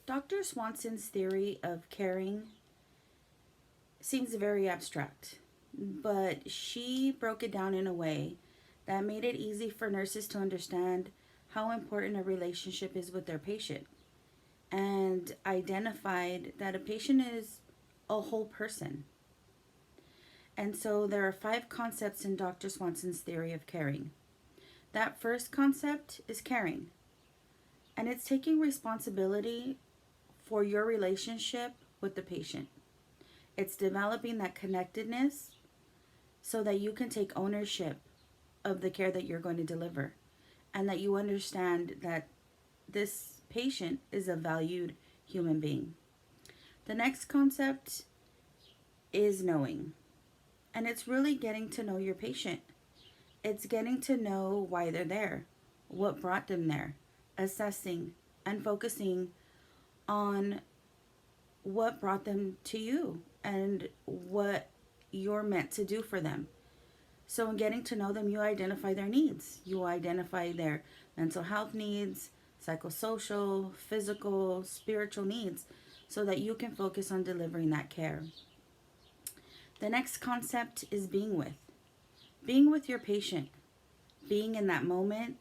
Dr. Swanson's theory of caring seems very abstract, but she broke it down in a way that made it easy for nurses to understand how important a relationship is with their patient and identified that a patient is a whole person. And so there are five concepts in Dr. Swanson's theory of caring. That first concept is caring, and it's taking responsibility for your relationship with the patient. It's developing that connectedness so that you can take ownership of the care that you're going to deliver and that you understand that this patient is a valued human being. The next concept is knowing, and it's really getting to know your patient. It's getting to know why they're there, what brought them there, assessing and focusing on what brought them to you and what you're meant to do for them. So, in getting to know them, you identify their needs. You identify their mental health needs, psychosocial, physical, spiritual needs, so that you can focus on delivering that care. The next concept is being with. Being with your patient, being in that moment,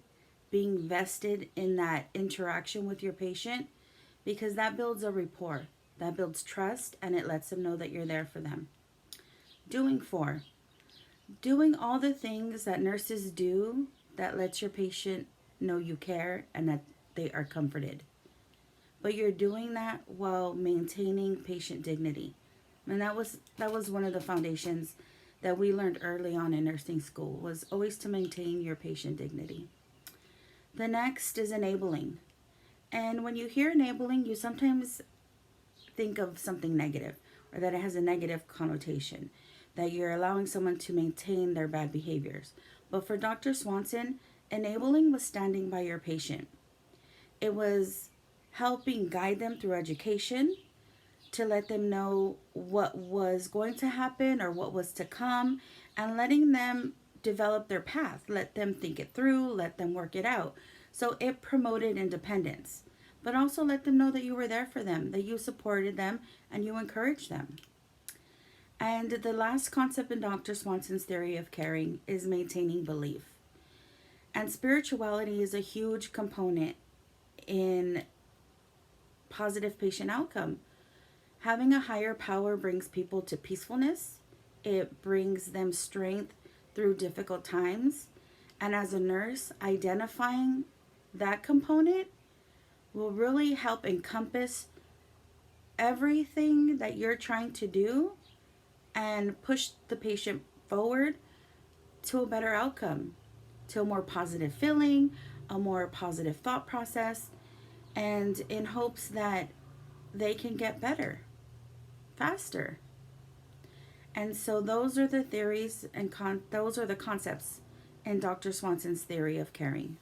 being vested in that interaction with your patient, because that builds a rapport, that builds trust, and it lets them know that you're there for them. Doing for. Doing all the things that nurses do that lets your patient know you care and that they are comforted. But you're doing that while maintaining patient dignity. And that was one of the foundations that we learned early on in nursing school, was always to maintain your patient dignity. The next is enabling. And when you hear enabling, you sometimes think of something negative or that it has a negative connotation, that you're allowing someone to maintain their bad behaviors. But for Dr. Swanson, enabling was standing by your patient. It was helping guide them through education to let them know what was going to happen or what was to come, and letting them develop their path, let them think it through, let them work it out. So it promoted independence, but also let them know that you were there for them, that you supported them and you encouraged them. And the last concept in Dr. Swanson's theory of caring is maintaining belief. And spirituality is a huge component in positive patient outcome. Having a higher power brings people to peacefulness. It brings them strength through difficult times. And as a nurse, identifying that component will really help encompass everything that you're trying to do and push the patient forward to a better outcome, to a more positive feeling, a more positive thought process, and in hopes that they can get better faster. And so those are the theories and those are the concepts in Dr. Swanson's theory of caring.